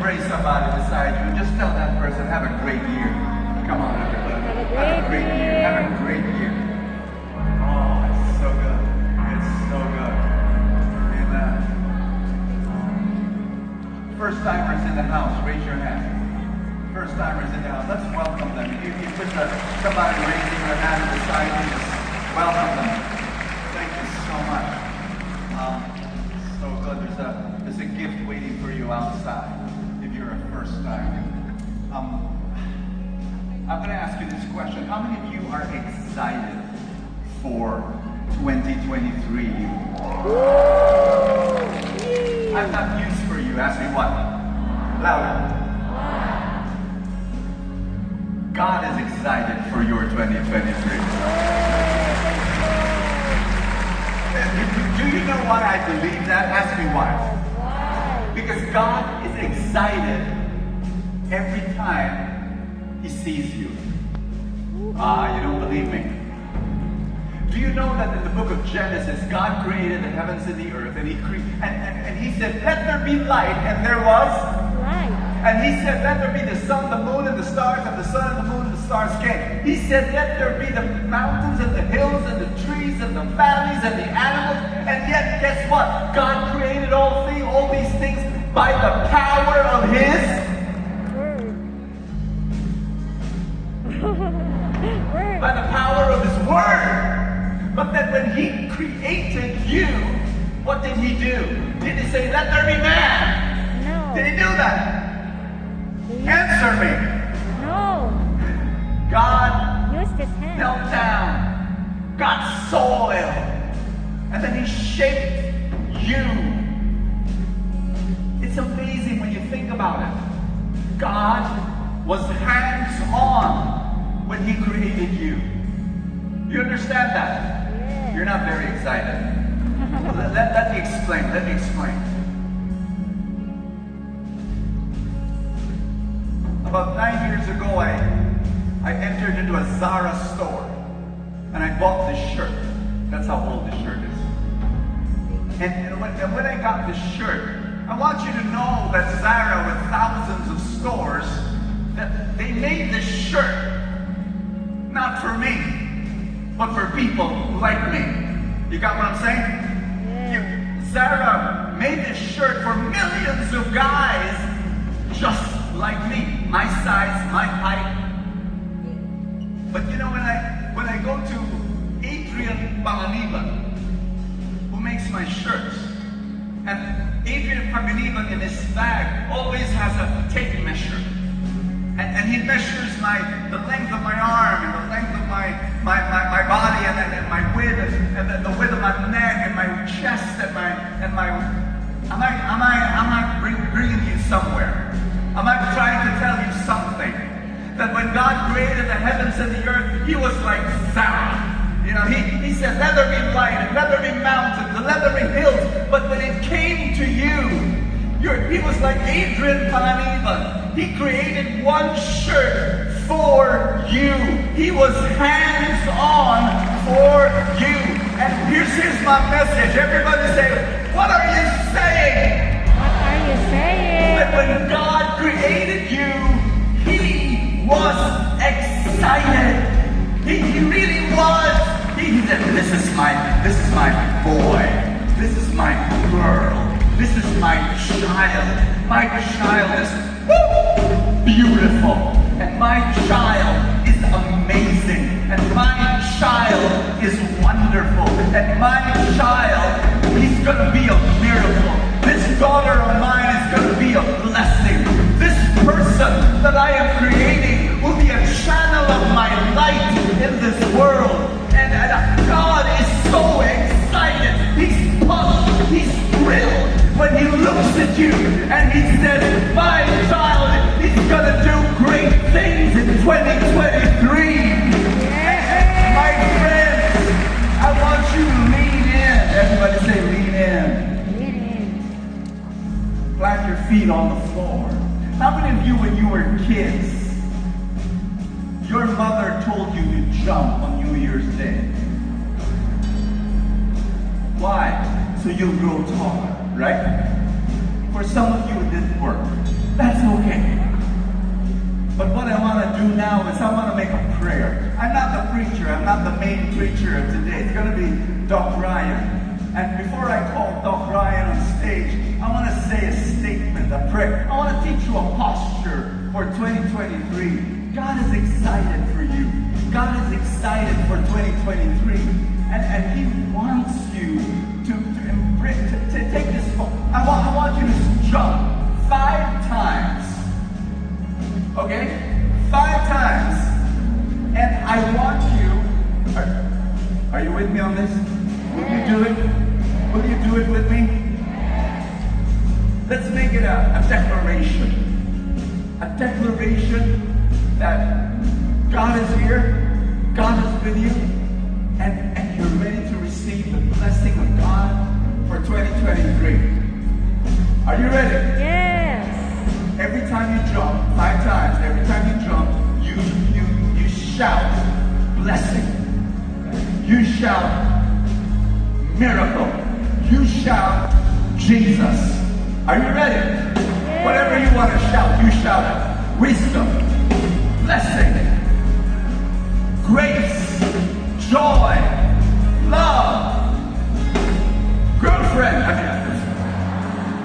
embrace somebody beside you and just tell that person, have a great year. Come on, everybody. Have a great year. Have a great year. Oh, it's so good. It's so good. Amen. First timers in the house, raise your hand. First timers in the house, let's welcome them. You put somebody raising their hand beside you, just welcome them. Thank you so much. So good. There's a gift waiting for you outside if you're a first timer. I'm going to ask you this question. How many of you are excited for 2023? I've got news for you. Ask me what? Louder. God is excited for your 2023. Do you know why I believe that? Ask me why. Because God is excited every time He sees you. You don't believe me. Do you know that in the book of Genesis, God created the heavens and the earth, and He said, let there be light, and there was light. And He said, let there be the sun, the moon, and the stars, and the sun and the moon and the stars came. He said, let there be the mountains and the hills and the trees and the valleys and the animals. And yet, guess what? God created all these things by the power of His Word. By the power of His Word. But then when He created you, what did He do? Did He say, let there be man? No. Did He do that? Answer me. No. God Used His hand. knelt down, got soil, and then He shaped you. It's amazing when you think about it. God was hands-on when He created you. You understand that? Yeah. You're not very excited. Let me explain. Let me explain. About 9 years ago, I entered into a Zara store and I bought this shirt. That's how old this shirt is. And when I got this shirt, I want you to know that Zara, with thousands of stores, that they made this shirt not for me, but for people like me. You got what I'm saying? Yeah. Zara made this shirt for millions of guys just like me, my size, my height. But you know, when I go to Adrian Panganiban, who makes my shirts, and Adrian Panganiban in his bag always has a tape measure. And he measures the length of my arm and the length of my body and my width and the width of my neck and my chest and my am I bringing you somewhere? Am I trying to tell you something? That when God created the heavens and the earth, He was like Sarah. You know, he said, let there be light and let there be mountains and let there be hills. But when it came to you, he was like Adrian Panganiban. He created one shirt for you. He was hands-on for you. And here's my message. Everybody say, what are you saying? What are you saying? That when God created you, He was excited. He really was. He said, this is my boy. This is my girl. This is my child. My child is beautiful. And my child is amazing. And my child is wonderful. And my child, he's going to be a miracle. This daughter of mine is going to be a blessing. This person that I am creating will be a channel of my light in this world. And God is so excited. He's pumped. He's thrilled when He looks at you and He says, my child is going to do great things in 2023. Yeah. My friends, I want you to lean in. Everybody say lean in. Lean in. Plant your feet on the floor. How many of you, when you were kids, your mother told you to jump on New Year's Day? Why? So you'll grow taller, right? For some of you, it didn't work. That's okay. But what I want to do now is I want to make a prayer. I'm not the preacher. I'm not the main preacher of today. It's going to be Doc Ryan. And before I call Doc Ryan on stage, I want to say a statement, a prayer. I want to teach you a posture for 2023. God is excited for you. God is excited for 2023. And He wants you to embrace, to take this. I want you to jump 5 times. Okay? 5 times. And I want you, are you with me on this? Will you do it? Will you do it with me? Let's make it a declaration. A declaration that God is here, God is with you, and you're ready to receive the blessing of God for 2023. Are you ready? Yes. Every time you jump, 5 times, every time you jump, you shout blessing. You shout miracle. You shout Jesus. Are you ready? Yes. Whatever you want to shout, you shout it. Wisdom, blessing, grace, joy, love, girlfriend.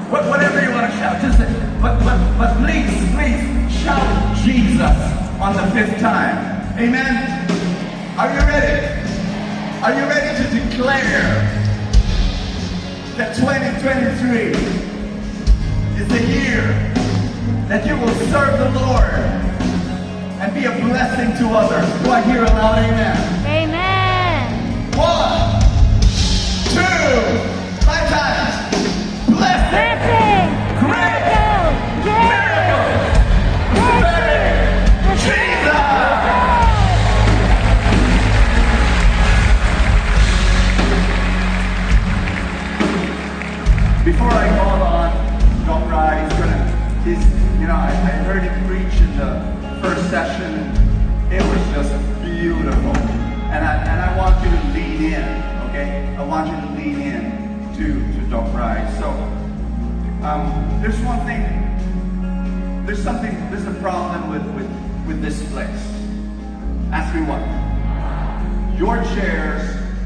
Whatever you want to shout, just say, but please shout Jesus on the 5th time. Amen. Are you ready? Are you ready to declare that 2023 is the year that you will serve the Lord and be a blessing to others? Do I hear a loud amen? Amen. 1, 2, 5 times. Blessing. Blessing. Grace. Miracle. Miracle. Jesus. Before I call on Doc Ryan, I heard him preach in the first session. It was just beautiful. And I want you to lean in, okay? I want you to lean in to Doc Ryan. So, there's one thing, there's a problem with this place. Ask me what? Your chairs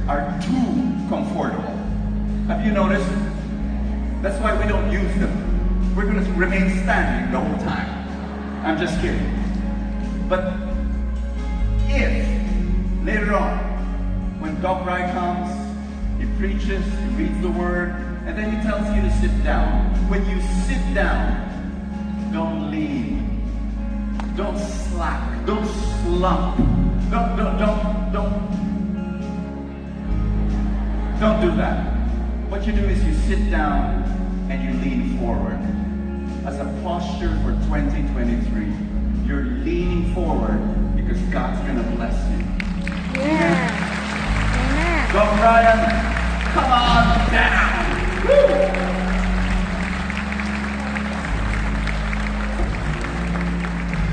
are too comfortable. Have you noticed? That's why we don't use them. We're going to remain standing the whole time. I'm just kidding. But if later on, when Doc Ryan comes, he preaches, he reads the word, and then he tells you to sit down. When you sit down, don't lean, don't slack, don't slump, don't do that. What you do is you sit down and you lean forward. As a posture for 2023, you're leaning forward because God's going to bless you. Yeah. Amen. Doc Ryan, come on down. Woo!